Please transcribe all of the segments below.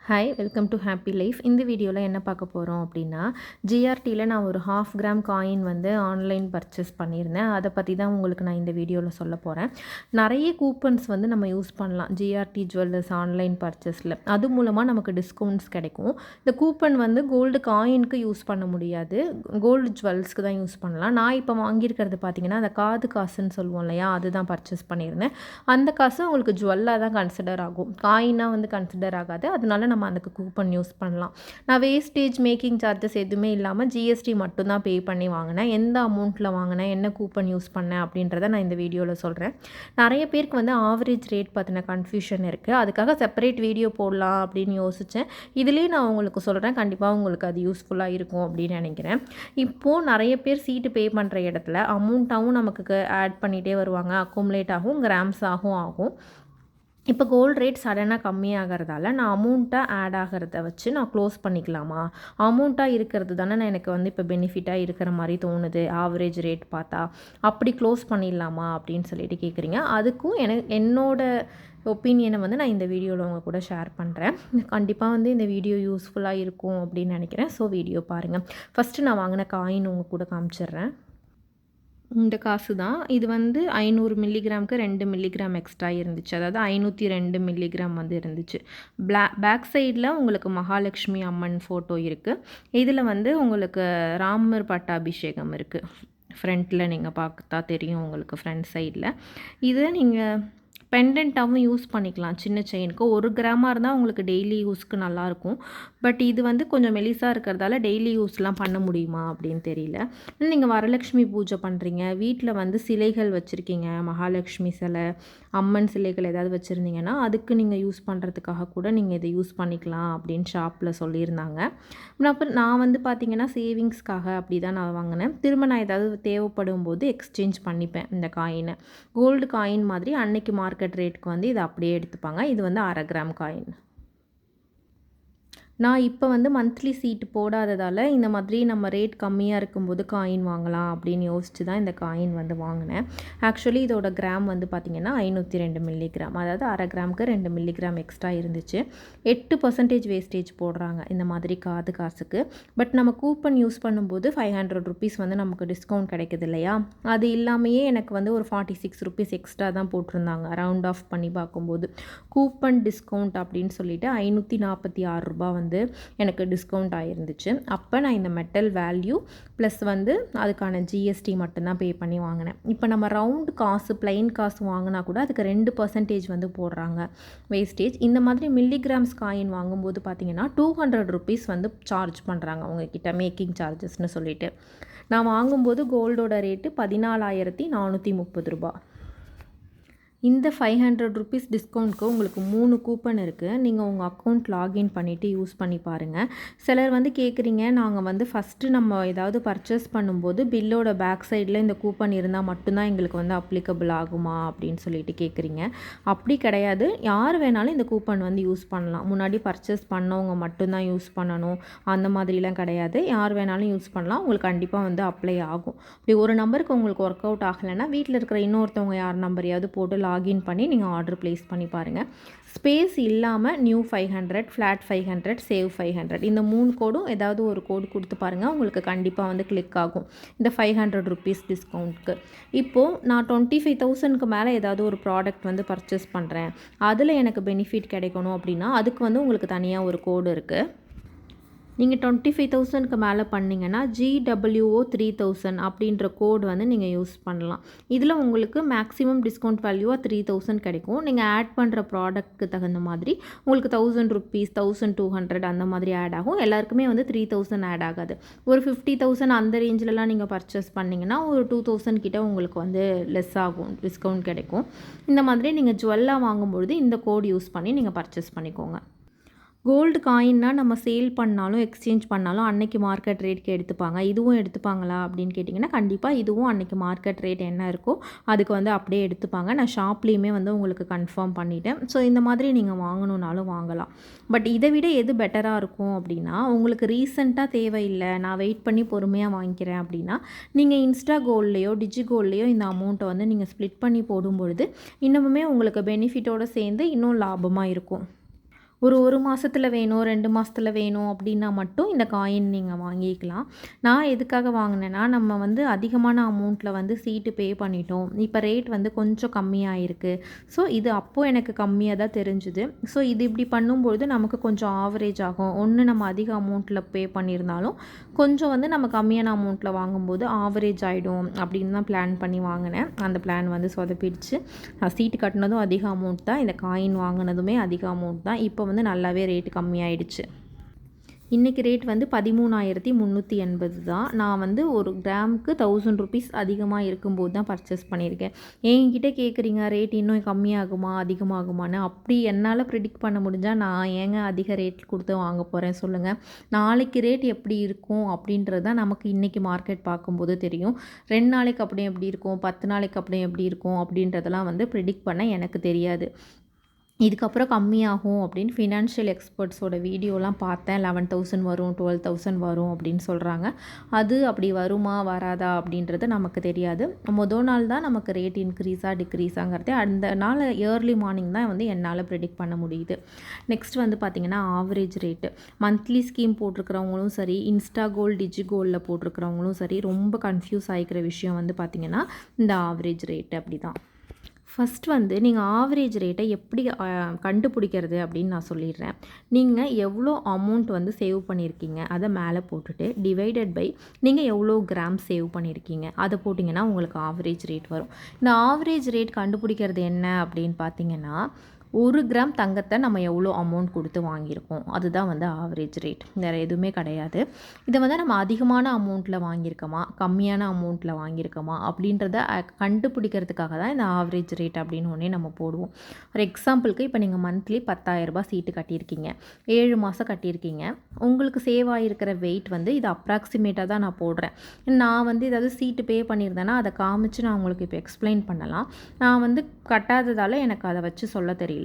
Hi welcome to happy life. இந்த வீடியோவில் என்ன பார்க்க போகிறோம் அப்படின்னா, ஜிஆர்டியில் நான் ஒரு 1/2 கிராம் காயின் வந்து ஆன்லைன் பர்ச்சேஸ் பண்ணியிருந்தேன். அதை பற்றி தான் உங்களுக்கு நான் இந்த வீடியோவில் சொல்ல போகிறேன். நிறைய கூப்பன்ஸ் வந்து நம்ம யூஸ் பண்ணலாம் ஜிஆர்டி ஜுவல்லர்ஸ் ஆன்லைன் பர்ச்சேஸில். அது மூலமாக நமக்கு டிஸ்கவுண்ட்ஸ் கிடைக்கும். இந்த கூப்பன் வந்து கோல்டு காயினுக்கு யூஸ் பண்ண முடியாது, கோல்டு ஜுவல்ஸ்க்கு தான் யூஸ் பண்ணலாம். நான் இப்போ வாங்கியிருக்கிறது பார்த்தீங்கன்னா அந்த காது காசுன்னு சொல்லுவோம் இல்லையா, அதுதான் பர்ச்சேஸ் பண்ணியிருந்தேன். அந்த காசு உங்களுக்கு ஜுவல்லாக தான் கன்சிடர் ஆகும், காயினாக வந்து கன்சிடர் ஆகாது. அதனால நம்ம அதுக்கு கூப்பன் யூஸ் பண்ணலாம். நான் வேஸ்டேஜ் மேக்கிங் சார்ஜஸ் எதுவுமே இல்லாமல் ஜிஎஸ்டி மட்டும்தான் பே பண்ணி வாங்கினேன். எந்த அமௌண்ட்டில் வாங்கினேன், என்ன கூப்பன் யூஸ் பண்ணேன் அப்படின்றத நான் இந்த வீடியோவில் சொல்கிறேன். நிறைய பேருக்கு வந்து ஆவரேஜ் ரேட் பற்றின கன்ஃபியூஷன் இருக்குது. அதுக்காக செப்பரேட் வீடியோ போடலாம் அப்படின்னு யோசித்தேன். இதுலேயே நான் உங்களுக்கு சொல்கிறேன், கண்டிப்பாக உங்களுக்கு அது யூஸ்ஃபுல்லாக இருக்கும் அப்படின்னு நினைக்கிறேன். இப்போது நிறைய பேர் சீட்டு பே பண்ணுற இடத்துல அமௌண்ட்டாகவும் நமக்கு ஆட் பண்ணிகிட்டே வருவாங்க, அக்குமுலேட் ஆகும், கிராம்ஸாகவும் ஆகும். இப்போ கோல்டு ரேட் சடனாக கம்மியாகிறதால நான் அமௌண்ட்டாக ஆட் ஆகிறத வச்சு நான் க்ளோஸ் பண்ணிக்கலாமா, அமௌண்ட்டாக இருக்கிறது தானே நான் எனக்கு வந்து இப்போ பெனிஃபிட்டாக இருக்கிற மாதிரி தோணுது ஆவரேஜ் ரேட் பார்த்தா, அப்படி க்ளோஸ் பண்ணிடலாமா அப்படின்னு சொல்லிட்டு கேட்குறீங்க. அதுக்கும் என்னோட ஒப்பீனியனை வந்து நான் இந்த வீடியோவில் உங்கள் கூட ஷேர் பண்ணுறேன். கண்டிப்பாக வந்து இந்த வீடியோ யூஸ்ஃபுல்லாக இருக்கும் அப்படின்னு நினைக்கிறேன். ஸோ வீடியோ பாருங்கள். ஃபஸ்ட்டு நான் வாங்கின காயின் உங்கள் கூட காமிச்சிடுறேன். இந்த காசு தான். இது வந்து 500 மில்லிகிராமுக்கு 2 மில்லிகிராம் எக்ஸ்ட்ரா இருந்துச்சு. அதாவது 502 மில்லிகிராம் வந்து இருந்துச்சு. பேக் சைடில் உங்களுக்கு மகாலட்சுமி அம்மன் ஃபோட்டோ இருக்குது. இதில் வந்து உங்களுக்கு ராமர் பட்டாபிஷேகம் இருக்குது. ஃப்ரண்ட்டில் நீங்கள் பார்த்தா தெரியும் உங்களுக்கு, ஃப்ரண்ட் சைடில். இது நீங்கள் பெண்டன்ட்டாகவும் யூஸ் பண்ணிக்கலாம். சின்ன செயினுக்கு 1 கிராமாக இருந்தால் உங்களுக்கு டெய்லி யூஸ்க்கு நல்லாயிருக்கும். பட் இது வந்து கொஞ்சம் மெலிசாக இருக்கிறதால டெய்லி யூஸ்லாம் பண்ண முடியுமா அப்படின்னு தெரியல. நீங்கள் வரலட்சுமி பூஜை பண்ணுறீங்க, வீட்டில் வந்து சிலைகள் வச்சுருக்கீங்க, மகாலட்சுமி சிலை, அம்மன் சிலைகள் ஏதாவது வச்சுருந்தீங்கன்னா அதுக்கு நீங்கள் யூஸ் பண்ணுறதுக்காக கூட நீங்கள் இதை யூஸ் பண்ணிக்கலாம் அப்படின்னு ஷாப்பில் சொல்லியிருந்தாங்க. அப்புறம் நான் வந்து பார்த்திங்கன்னா சேவிங்ஸ்க்காக அப்படி தான் நான் வாங்கினேன். திரும்ப நான் ஏதாவது தேவைப்படும் போது எக்ஸ்சேஞ்ச் பண்ணிப்பேன் இந்த காயினை. கோல்டு காயின் மாதிரி அன்னைக்கு மார்க்கெட் ரேட்டுக்கு வந்து இதை அப்படியே எடுத்துப்பாங்க. இது வந்து 1/2 கிராம் காயின். நான் இப்போ வந்து மந்த்லி சீட்டு போடாததால் இந்த மாதிரி நம்ம ரேட் கம்மியாக இருக்கும்போது காயின் வாங்கலாம் அப்படின்னு யோசித்து தான் இந்த காயின் வந்து வாங்கினேன். ஆக்சுவலி இதோட கிராம் வந்து பார்த்திங்கன்னா 502 மில்லிகிராம், அதாவது 1/2 கிராமுக்கு 2 மில்லிகிராம் எக்ஸ்ட்ரா இருந்துச்சு. 8% வேஸ்டேஜ் போடுறாங்க இந்த மாதிரி காது காசுக்கு. பட் நம்ம கூப்பன் யூஸ் பண்ணும்போது 500 ருபீஸ் வந்து நமக்கு டிஸ்கவுண்ட் கிடைக்குது இல்லையா, அது இல்லாமையே எனக்கு வந்து ஒரு 46 ருபீஸ் எக்ஸ்ட்ரா தான் போட்டிருந்தாங்க ரவுண்ட் ஆஃப் பண்ணி பார்க்கும்போது. கூப்பன் டிஸ்கவுண்ட் அப்படின்னு சொல்லிட்டு 546 ரூபா வந்து எனக்கு டிஸ்கவுண்ட் ஆகிருந்துச்சு. அப்போ நான் இந்த மெட்டல் வேல்யூ ப்ளஸ் வந்து அதுக்கான ஜிஎஸ்டி மட்டும்தான் பே பண்ணி வாங்கினேன். இப்போ நம்ம ரவுண்ட் காசு பிளைன் காசு வாங்கினா கூட அதுக்கு 2% வந்து போடுறாங்க வேஸ்டேஜ். இந்த மாதிரி மில்லிகிராம்ஸ் காயின் வாங்கும்போது பார்த்திங்கன்னா 200 ருபீஸ் வந்து சார்ஜ் பண்ணுறாங்க உங்ககிட்ட, மேக்கிங் சார்ஜஸ்ன்னு சொல்லிட்டு. நான் வாங்கும்போது கோல்டோட ரேட்டு 14,430 ரூபா. இந்த 500 ருபீஸ் டிஸ்கவுண்ட்க்கு உங்களுக்கு 3 கூப்பன் இருக்குது. நீங்கள் உங்கள் அக்கௌண்ட் லாகின் பண்ணிவிட்டு யூஸ் பண்ணி பாருங்கள். சிலர் வந்து கேட்குறீங்க, நாங்கள் வந்து ஃபஸ்ட்டு நம்ம ஏதாவது பர்ச்சேஸ் பண்ணும்போது பில்லோட பேக் சைடில் இந்த கூப்பன் இருந்தால் மட்டும்தான் எங்களுக்கு வந்து அப்ளிகபிள் ஆகுமா அப்படின்னு சொல்லிட்டு கேட்குறீங்க. அப்படி கிடையாது, யார் வேணாலும் இந்த கூப்பன் வந்து யூஸ் பண்ணலாம். முன்னாடி பர்ச்சேஸ் பண்ணவங்க மட்டும்தான் யூஸ் பண்ணணும் அந்த மாதிரிலாம் கிடையாது. யார் வேணாலும் யூஸ் பண்ணலாம். உங்களுக்கு கண்டிப்பாக வந்து அப்ளை ஆகும். இப்படி ஒரு நம்பருக்கு உங்களுக்கு ஒர்க் அவுட் ஆகலைன்னா வீட்டில் இருக்கிற இன்னொருத்தவங்க யார் நம்பரையாவது போட்டு லாகின் பண்ணி நீங்கள் ஆர்டர் ப்ளேஸ் பண்ணி பாருங்கள். ஸ்பேஸ் இல்லாமல் நியூ 500, ஃப்ளாட் 500, சேவ் 500 இந்த 3 கோடும் ஏதாவது ஒரு கோடு கொடுத்து பாருங்கள், உங்களுக்கு கண்டிப்பாக வந்து கிளிக் ஆகும் இந்த 500 ருபீஸ் டிஸ்கவுண்ட்க்கு. இப்போது நான் 25,000க்கு மேலே ஏதாவது ஒரு ப்ராடக்ட் வந்து பர்ச்சேஸ் பண்ணுறேன், அதில் எனக்கு பெனிஃபிட் கிடைக்கணும் அப்படின்னா அதுக்கு வந்து உங்களுக்கு தனியாக ஒரு கோடு இருக்குது. நீங்கள் 25,000க்கு மேலே பண்ணிங்கன்னா GWO 3000 அப்படின்ற கோடு வந்து நீங்கள் யூஸ் பண்ணலாம். இதில் உங்களுக்கு மேக்ஸிமம் டிஸ்கவுண்ட் வேல்யூவாக 3000 கிடைக்கும். நீங்கள் ஆட் பண்ணுற ப்ராடக்ட்டுக்கு தகுந்த மாதிரி உங்களுக்கு 1000 ருபீஸ், 1200 அந்த மாதிரி ஆட் ஆகும். எல்லாருக்குமே வந்து 3000 ஆட் ஆகாது. ஒரு 50,000 அந்த ரேஞ்சிலலாம் நீங்கள் பர்ச்சேஸ் பண்ணிங்கன்னா ஒரு 2000 கிட்ட உங்களுக்கு வந்து லெஸ் ஆகும், டிஸ்கவுண்ட் கிடைக்கும். இந்த மாதிரி நீங்கள் ஜுவல்லாக வாங்கும்பொழுது இந்த கோடு யூஸ் பண்ணி நீங்கள் பர்ச்சேஸ் பண்ணிக்கோங்க. கோல்டு காயின்னா நம்ம சேல் பண்ணாலும் எக்ஸ்சேஞ்ச் பண்ணாலும் அன்னைக்கு மார்க்கெட் ரேட்டுக்கு எடுத்துப்பாங்க. இதுவும் எடுத்துப்பாங்களா அப்படின்னு கேட்டிங்கன்னா கண்டிப்பாக இதுவும் அன்னைக்கு மார்க்கெட் ரேட் என்ன இருக்கோ அதுக்கு வந்து அப்படியே எடுத்துப்பாங்க. நான் ஷாப்லேயுமே வந்து உங்களுக்கு கன்ஃபார்ம் பண்ணிட்டேன். ஸோ இந்த மாதிரி நீங்கள் வாங்கணுன்னாலும் வாங்கலாம். பட் இதை விட எது பெட்டராக இருக்கும் அப்படின்னா, உங்களுக்கு ரீசெண்டாக தேவையில்லை, நான் வெயிட் பண்ணி பொறுமையாக வாங்கிக்கிறேன் அப்படின்னா நீங்கள் இன்ஸ்டா கோல்ட்லேயோ டிஜி கோல்ட்லேயோ இந்த அமௌண்ட்டை வந்து நீங்கள் ஸ்ப்ளிட் பண்ணி போடும்பொழுது இன்னமுமே உங்களுக்கு பெனிஃபிட்டோடு சேர்ந்து இன்னும் லாபமாக இருக்கும். ஒரு மாதத்தில் வேணும் 2 மாதத்தில் வேணும் அப்படின்னா மட்டும் இந்த காயின் நீங்கள் வாங்கிக்கலாம். நான் எதுக்காக வாங்கினேன்னா, நம்ம வந்து அதிகமான அமௌண்ட்டில் வந்து சீட்டு பே பண்ணிட்டோம். இப்போ ரேட் வந்து கொஞ்சம் கம்மியாயிருக்கு. ஸோ இது அப்போது எனக்கு கம்மியாக தான் தெரிஞ்சுது. ஸோ இது இப்படி பண்ணும்பொழுது நமக்கு கொஞ்சம் ஆவரேஜ் ஆகும். ஒன்று நம்ம அதிக அமௌண்ட்டில் பே பண்ணியிருந்தாலும் கொஞ்சம் வந்து நம்ம கம்மியான அமௌண்ட்டில் வாங்கும்போது ஆவரேஜ் ஆகிடும் அப்படின்னு தான் பிளான் பண்ணி வாங்கினேன். அந்த பிளான் வந்து சொதப்பிடுச்சு. நான் சீட்டு கட்டினதும் அதிக அமௌண்ட் தான், இந்த காயின் வாங்கினதுமே அதிக அமௌண்ட் தான். இப்போ வந்து நல்லாவே ரேட் கம்மியாயிடுச்சு. இன்றைக்கி ரேட் வந்து 13,380 தான். நான் வந்து ஒரு கிராமுக்கு 1000 ருபீஸ் அதிகமாக இருக்கும்போது தான் பர்ச்சேஸ் பண்ணியிருக்கேன். என்கிட்ட கேட்குறீங்க ரேட் இன்னும் கம்மியாகுமா அதிகமாகுமான்னு. அப்படி என்னால் ப்ரிடிக்ட் பண்ண முடிஞ்சால் நான் ஏங்க அதிக ரேட் கொடுத்து வாங்க போகிறேன் சொல்லுங்கள். நாளைக்கு ரேட் எப்படி இருக்கும் அப்படின்றது தான் நமக்கு இன்றைக்கி மார்க்கெட் பார்க்கும்போது தெரியும். 2 நாளைக்கு அப்படியே எப்படி இருக்கும், 10 நாளைக்கு அப்படியே எப்படி இருக்கும் அப்படின்றதெல்லாம் வந்து ப்ரிடிக்ட் பண்ண எனக்கு தெரியாது. இதுக்கப்புறம் கம்மியாகும் அப்படின்னு ஃபினான்ஷியல் எக்ஸ்பர்ட்ஸோட வீடியோலாம் பார்த்தேன். 11,000 வரும், 12,000 வரும் அப்படின்னு சொல்கிறாங்க. அது அப்படி வருமா வராதா அப்படின்றது நமக்கு தெரியாது. மொதல் நாள் தான் நமக்கு ரேட் இன்க்ரீஸாக டிக்ரீஸாங்கிறது அந்த நாள் ஏர்லி மார்னிங் தான் வந்து என்னால் ப்ரெடிக்ட் பண்ண முடியுது. நெக்ஸ்ட் வந்து பார்த்திங்கன்னா ஆவரேஜ் ரேட்டு. மந்த்லி ஸ்கீம் போட்டிருக்கிறவங்களும் சரி, இன்ஸ்டா கோல்டு டிஜி கோல்டில் போட்டிருக்கிறவங்களும் சரி, ரொம்ப கன்ஃபியூஸ் ஆகிக்கிற விஷயம் வந்து பார்த்திங்கன்னா இந்த ஆவரேஜ் ரேட்டு அப்படி தான். ஃபஸ்ட் வந்து நீங்கள் ஆவரேஜ் ரேட்டை எப்படி கண்டுபிடிக்கிறது அப்படின்னு நான் சொல்லிடுறேன். நீங்கள் எவ்வளோ அமௌண்ட் வந்து சேவ் பண்ணியிருக்கீங்க அதை மேலே போட்டுட்டு டிவைடட் பை நீங்கள் எவ்வளோ கிராம் சேவ் பண்ணியிருக்கீங்க அதை போட்டிங்கன்னா உங்களுக்கு ஆவரேஜ் ரேட் வரும். இந்த ஆவரேஜ் ரேட் கண்டுபிடிக்கிறது என்ன அப்படின்னு பார்த்தீங்கன்னா, 1 கிராம் தங்கத்தை நம்ம எவ்வளோ அமௌண்ட் கொடுத்து வாங்கியிருக்கோம் அதுதான் வந்து ஆவரேஜ் ரேட். வேறு எதுவுமே கிடையாது. இதை வந்து நம்ம அதிகமான அமௌண்ட்டில் வாங்கியிருக்கோமா கம்மியான அமௌண்ட்டில் வாங்கியிருக்கோமா அப்படின்றத கண்டுபிடிக்கிறதுக்காக தான் இந்த ஆவரேஜ் ரேட் அப்படின்னு ஒன்றே நம்ம போடுவோம். ஒரு எக்ஸாம்பிளுக்கு இப்போ நீங்கள் மந்த்லி 10,000 ரூபாய் சீட்டு கட்டியிருக்கீங்க, 7 மாதம் கட்டியிருக்கீங்க. உங்களுக்கு சேவ் ஆகிருக்கிற வெயிட் வந்து இது அப்ராக்சிமேட்டாக தான் நான் போடுறேன். நான் வந்து ஏதாவது சீட்டு பே பண்ணியிருந்தேன்னா அதை காமிச்சு நான் உங்களுக்கு இப்போ எக்ஸ்பிளைன் பண்ணலாம். நான் வந்து கட்டாததால் எனக்கு அதை வச்சு சொல்ல தெரியல.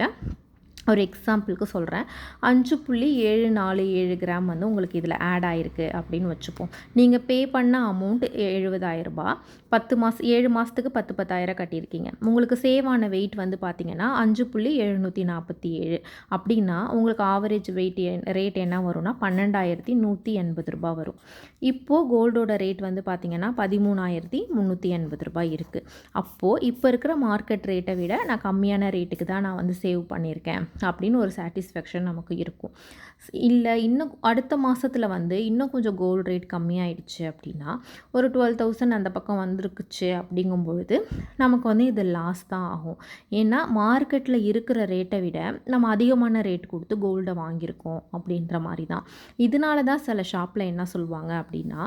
ஒரு எக்ஸாம்பிளுக்கு சொல்கிறேன். 5.747 கிராம் வந்து உங்களுக்கு இதில் ஆட் ஆகிருக்கு அப்படின்னு வச்சுப்போம். நீங்கள் பே பண்ண அமௌண்ட் 70,000 ரூபாய். 7 மாதத்துக்கு 10,000 கட்டியிருக்கீங்க. உங்களுக்கு சேவ் ஆன வெயிட் வந்து பார்த்திங்கன்னா 5.747 அப்படின்னா உங்களுக்கு ஆவரேஜ் ரேட் என்ன வரும்னா 12,180 ரூபாய் வரும். இப்போது கோல்டோட ரேட் வந்து பார்த்திங்கன்னா 13,380 ரூபாய் இருக்குது. அப்போது இப்போ இருக்கிற மார்க்கெட் ரேட்டை விட நான் கம்மியான ரேட்டுக்கு தான் நான் வந்து சேவ் பண்ணியிருக்கேன் அப்படின்னு ஒரு சாட்டிஸ்ஃபேக்ஷன் நமக்கு இருக்கும். இல்லை இன்னும் அடுத்த மாதத்தில் வந்து இன்னும் கொஞ்சம் கோல்டு ரேட் கம்மியாயிடுச்சு அப்படின்னா ஒரு 12,000 அந்த பக்கம் வந்துருக்குச்சு அப்படிங்கும்பொழுது நமக்கு வந்து இது லாஸ் தான் ஆகும். ஏன்னா மார்க்கெட்டில் இருக்கிற ரேட்டை விட நம்ம அதிகமான ரேட் கொடுத்து கோல்டை வாங்கியிருக்கோம் அப்படின்ற மாதிரி தான். இதனால தான் சில ஷாப்பில் என்ன சொல்லுவாங்க அப்படின்னா,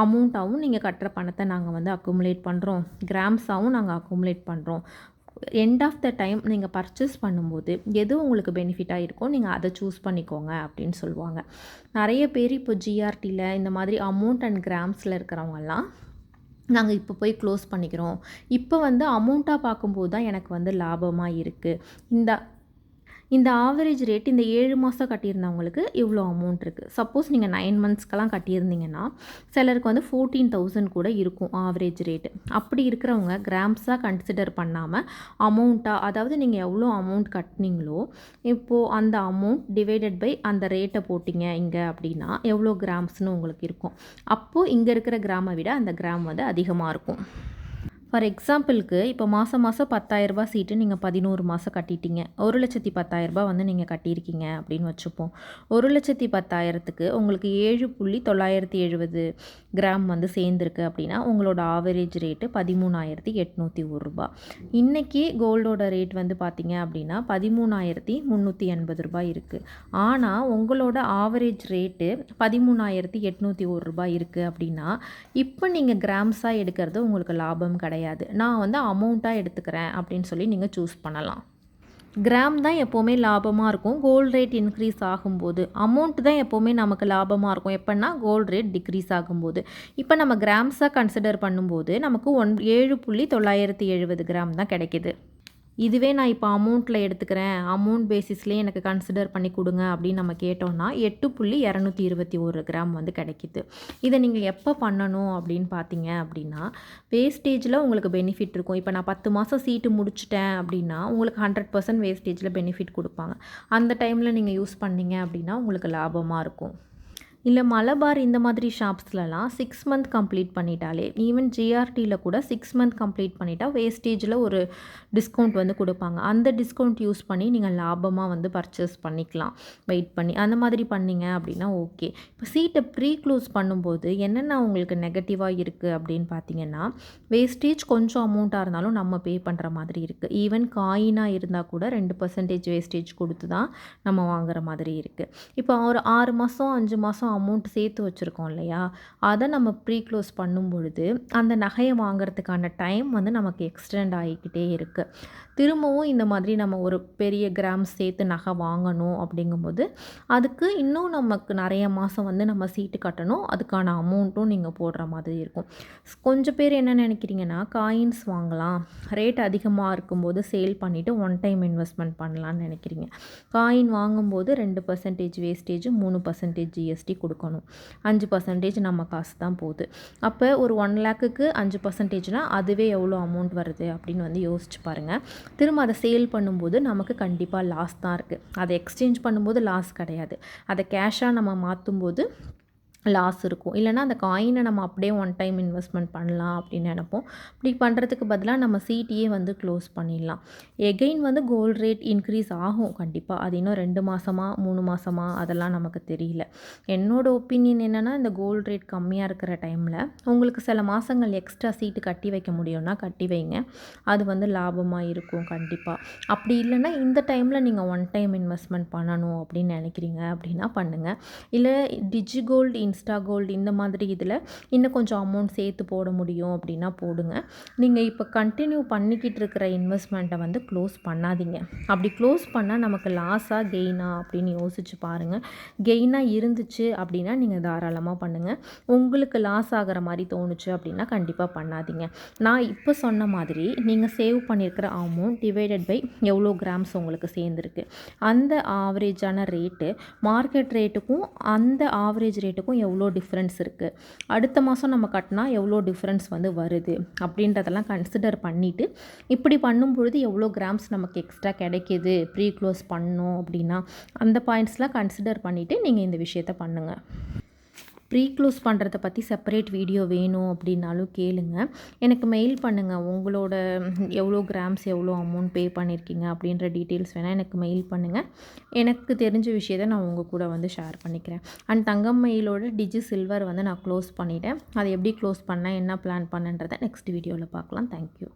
அமௌண்ட்டாகவும் நீங்கள் கட்டுற பணத்தை நாங்கள் வந்து அக்குமுலேட் பண்ணுறோம், கிராம்ஸாகவும் நாங்கள் அக்குமுலேட் பண்ணுறோம். எண்ட் ஆஃப் த டைம் நீங்கள் பர்ச்சேஸ் பண்ணும்போது எது உங்களுக்கு பெனிஃபிட்டாக இருக்கோ நீங்கள் அதை சூஸ் பண்ணிக்கோங்க அப்படின்னு சொல்லுவாங்க. நிறைய பேர் இப்போ ஜிஆர்டியில் இந்த மாதிரி அமௌண்ட் அண்ட் கிராம்ஸில் இருக்கிறவங்கெல்லாம் நாங்கள் இப்போ போய் க்ளோஸ் பண்ணிக்கிறோம், இப்போ வந்து அமௌண்ட்டாக பார்க்கும்போது தான் எனக்கு வந்து லாபமாக இருக்குது. இந்த ஆவரேஜ் ரேட் இந்த 7 மாதம் கட்டியிருந்தவங்களுக்கு இவ்வளோ அமௌண்ட் இருக்குது. சப்போஸ் நீங்கள் 9 மந்த்ஸ்க்கெல்லாம் கட்டியிருந்தீங்கன்னா சிலருக்கு வந்து 14,000 கூட இருக்கும் ஆவரேஜ் ரேட்டு. அப்படி இருக்கிறவங்க கிராம்ஸாக கன்சிடர் பண்ணாமல் அமௌண்ட்டாக, அதாவது நீங்கள் எவ்வளோ அமௌண்ட் கட்டினீங்களோ இப்போது அந்த அமௌண்ட் டிவைடட் பை அந்த ரேட்டை போட்டிங்க இங்கே அப்படின்னா எவ்வளோ கிராம்ஸ்னு உங்களுக்கு இருக்கும். அப்போது இங்கே இருக்கிற கிராமை விட அந்த கிராம் வந்து அதிகமாக இருக்கும். ஃபார் எக்ஸாம்பிளுக்கு இப்போ மாதம் 10,000 ரூபாய் சீட்டு நீங்கள் 11 மாதம் கட்டிட்டீங்க. 1,10,000 ரூபாய் வந்து நீங்கள் கட்டியிருக்கீங்க அப்படின்னு வச்சுப்போம். 1,10,000க்கு உங்களுக்கு 7.970 கிராம் வந்து சேர்ந்துருக்கு அப்படின்னா உங்களோட ஆவரேஜ் ரேட்டு 13,801 ரூபாய். இன்றைக்கி கோல்டோட ரேட் வந்து பார்த்திங்க அப்படின்னா 13,380 ரூபாய் இருக்குது. ஆனால் உங்களோட ஆவரேஜ் ரேட்டு 13,801 ரூபாய் இருக்குது அப்படின்னா இப்போ நீங்கள் கிராம்ஸாக எடுக்கிறது உங்களுக்கு லாபம் கிடையாது. நான் வந்து அமௌண்ட்டாக எடுத்துக்கிறேன் அப்படின்னு சொல்லி நீங்கள் சூஸ் பண்ணலாம். கிராம் தான் எப்போவுமே லாபமாக இருக்கும் கோல்டு ரேட் இன்க்ரீஸ் ஆகும்போது. அமௌண்ட் தான் எப்போவுமே நமக்கு லாபமாக இருக்கும் எப்போன்னா கோல்டு ரேட் டிக்ரீஸ் ஆகும்போது. இப்போ நம்ம கிராம்ஸாக கன்சிடர் பண்ணும்போது நமக்கு 7.970 கிராம் தான் கிடைக்கிது. இதுவே நான் இப்போ அமௌண்ட்டில் எடுத்துக்கிறேன், அமௌண்ட் பேசிஸ்லேயே எனக்கு கன்சிடர் பண்ணி கொடுங்க அப்படின்னு நம்ம கேட்டோம்னா 8.221 கிராம் வந்து கிடைக்கிது. இதை நீங்கள் எப்போ பண்ணணும் அப்படின்னு பார்த்தீங்க அப்படின்னா, வேஸ்டேஜில் உங்களுக்கு பெனிஃபிட் இருக்கும். இப்போ நான் 10 மாதம் சீட்டு முடிச்சிட்டேன் அப்படின்னா உங்களுக்கு 100% வேஸ்டேஜில் பெனிஃபிட் கொடுப்பாங்க. அந்த டைமில் நீங்கள் யூஸ் பண்ணீங்க அப்படின்னா உங்களுக்கு லாபமாக இருக்கும். இல்லை மலபார் இந்த மாதிரி ஷாப்ஸ்லலாம் 6 மந்த் கம்ப்ளீட் பண்ணிட்டாலே, ஈவன் ஜிஆர்டியில் கூட 6 மந்த் கம்ப்ளீட் பண்ணிட்டா வேஸ்டேஜில் ஒரு டிஸ்கவுண்ட் வந்து கொடுப்பாங்க. அந்த டிஸ்கவுண்ட் யூஸ் பண்ணி நீங்கள் லாபமாக வந்து பர்ச்சேஸ் பண்ணிக்கலாம் வெயிட் பண்ணி. அந்த மாதிரி பண்ணிங்க அப்படின்னா ஓகே. இப்போ சீட்டை ப்ரீ க்ளோஸ் பண்ணும்போது என்னென்ன உங்களுக்கு நெகட்டிவாக இருக்குது அப்படின்னு பார்த்தீங்கன்னா, வேஸ்டேஜ் கொஞ்சம் அமௌண்ட்டாக இருந்தாலும் நம்ம பே பண்ணுற மாதிரி இருக்குது. ஈவன் காயினாக இருந்தால் கூட 2% வேஸ்டேஜ் கொடுத்து தான் நம்ம வாங்குற மாதிரி இருக்குது. இப்போ ஒரு 6 மாதம் 5 மாதம் அமௌண்ட் சேர்த்து வச்சுருக்கோம் இல்லையா, அதை நம்ம ப்ரீ க்ளோஸ் பண்ணும் பொழுது அந்த நகையை வாங்குறதுக்கான டைம் வந்து நமக்கு எக்ஸ்டெண்ட் ஆகிக்கிட்டே இருக்குது. திரும்பவும் இந்த மாதிரி நம்ம ஒரு பெரிய கிராம் சேர்த்து நகை வாங்கணும் அப்படிங்கும்போது அதுக்கு இன்னும் நமக்கு நிறைய மாதம் வந்து நம்ம சீட்டு கட்டணும். அதுக்கான அமௌண்ட்டும் நீங்கள் போடுற மாதிரி இருக்கும். கொஞ்சம் பேர் என்ன நினைக்கிறீங்கன்னா, காயின்ஸ் வாங்கலாம், ரேட் அதிகமாக இருக்கும்போது சேல் பண்ணிவிட்டு ஒன் டைம் இன்வெஸ்ட்மெண்ட் பண்ணலான்னு நினைக்கிறீங்க. காயின் வாங்கும்போது 2% வேஸ்டேஜ், 3% ஜிஎஸ்டி கொடுக்கணும். 5% நம்ம காசு தான் போகுது. அப்போ ஒரு 1 லேக்குக்கு 5%னா அதுவே எவ்வளோ அமௌண்ட் வருது அப்படின்னு வந்து யோசிச்சு பாருங்கள். திரும்ப அதை சேல் பண்ணும்போது நமக்கு கண்டிப்பாக லாஸ் தான் இருக்குது. அதை எக்ஸ்சேஞ்ச் பண்ணும்போது லாஸ் கிடையாது. அதை கேஷாக நம்ம மாற்றும்போது லாஸ் இருக்கும். இல்லைனா அந்த காயினை நம்ம அப்படியே ஒன் டைம் இன்வெஸ்ட்மெண்ட் பண்ணலாம் அப்படின்னு நினைப்போம். இப்படி பண்ணுறதுக்கு பதிலாக நம்ம சீட்டையே வந்து க்ளோஸ் பண்ணிடலாம். எகெயின் வந்து கோல்டு ரேட் இன்க்ரீஸ் ஆகும் கண்டிப்பாக. அது இன்னும் 2 மாதமா 3 மாதமா அதெல்லாம் நமக்கு தெரியல. என்னோடய ஒப்பீனியன் என்னென்னா, இந்த கோல்டு ரேட் கம்மியாக இருக்கிற டைமில் உங்களுக்கு சில மாதங்கள் எக்ஸ்ட்ரா சீட்டு கட்டி வைக்க முடியும்னா கட்டி வைங்க. அது வந்து லாபமாக இருக்கும் கண்டிப்பாக. அப்படி இல்லைன்னா இந்த டைமில் நீங்கள் ஒன் டைம் இன்வெஸ்ட்மெண்ட் பண்ணணும் அப்படின்னு நினைக்கிறீங்க அப்படின்னா பண்ணுங்கள். இல்லை டிஜிகோல்டு, இன்ஸ்டா கோல்டு இந்த மாதிரி இதில் இன்னும் கொஞ்சம் அமௌண்ட் சேர்த்து போட முடியும் அப்படின்னா போடுங்க. நீங்கள் இப்போ கண்டினியூ பண்ணிக்கிட்டு இருக்கிற இன்வெஸ்ட்மெண்ட்டை வந்து க்ளோஸ் பண்ணாதீங்க. அப்படி க்ளோஸ் பண்ணால் நமக்கு லாஸாக கெயினா அப்படின்னு யோசிச்சு பாருங்கள். கெயினாக இருந்துச்சு அப்படின்னா நீங்கள் தாராளமாக பண்ணுங்கள். உங்களுக்கு லாஸ் ஆகிற மாதிரி தோணுச்சு அப்படின்னா கண்டிப்பாக பண்ணாதீங்க. நான் இப்போ சொன்ன மாதிரி நீங்கள் சேவ் பண்ணியிருக்கிற அமௌண்ட் டிவைடட் பை எவ்வளோ கிராம்ஸ் உங்களுக்கு சேர்ந்துருக்கு, அந்த ஆவரேஜான ரேட்டு மார்க்கெட் ரேட்டுக்கும் அந்த ஆவரேஜ் ரேட்டுக்கும் எவ்வளோ டிஃப்ரென்ஸ் இருக்குது, அடுத்த மாதம் நம்ம கட்டினா எவ்வளோ டிஃப்ரென்ஸ் வந்து வருது அப்படின்றதெல்லாம் கன்சிடர் பண்ணிவிட்டு இப்படி பண்ணும் பொழுது எவ்வளோ கிராம்ஸ் நமக்கு எக்ஸ்ட்ரா கிடைக்கிது ப்ரீ க்ளோஸ் பண்ணோம் அப்படின்னா அந்த பாயிண்ட்ஸ்லாம் கன்சிடர் பண்ணிவிட்டு நீங்கள் இந்த விஷயத்தை பண்ணுங்கள். ப்ரீ க்ளோஸ் பண்ணுறத பற்றி செப்பரேட் வீடியோ வேணும் அப்படின்னாலும் கேளுங்க. எனக்கு மெயில் பண்ணுங்கள். உங்களோட எவ்வளோ கிராம்ஸ் எவ்வளோ அமௌண்ட் பே பண்ணியிருக்கீங்க அப்படின்ற டீட்டெயில்ஸ் வேணால் எனக்கு மெயில் பண்ணுங்கள். எனக்கு தெரிஞ்ச விஷயத்தை நான் உங்கள் கூட வந்து ஷேர் பண்ணிக்கிறேன். அண்ட் தங்கம் மெயிலோட டிஜி சில்வர் வந்து நான் க்ளோஸ் பண்ணிவிட்டேன். அதை எப்படி க்ளோஸ் பண்ணேன், என்ன பிளான் பண்ணன்றதை நெக்ஸ்ட் வீடியோவில் பார்க்கலாம். தேங்க்யூ.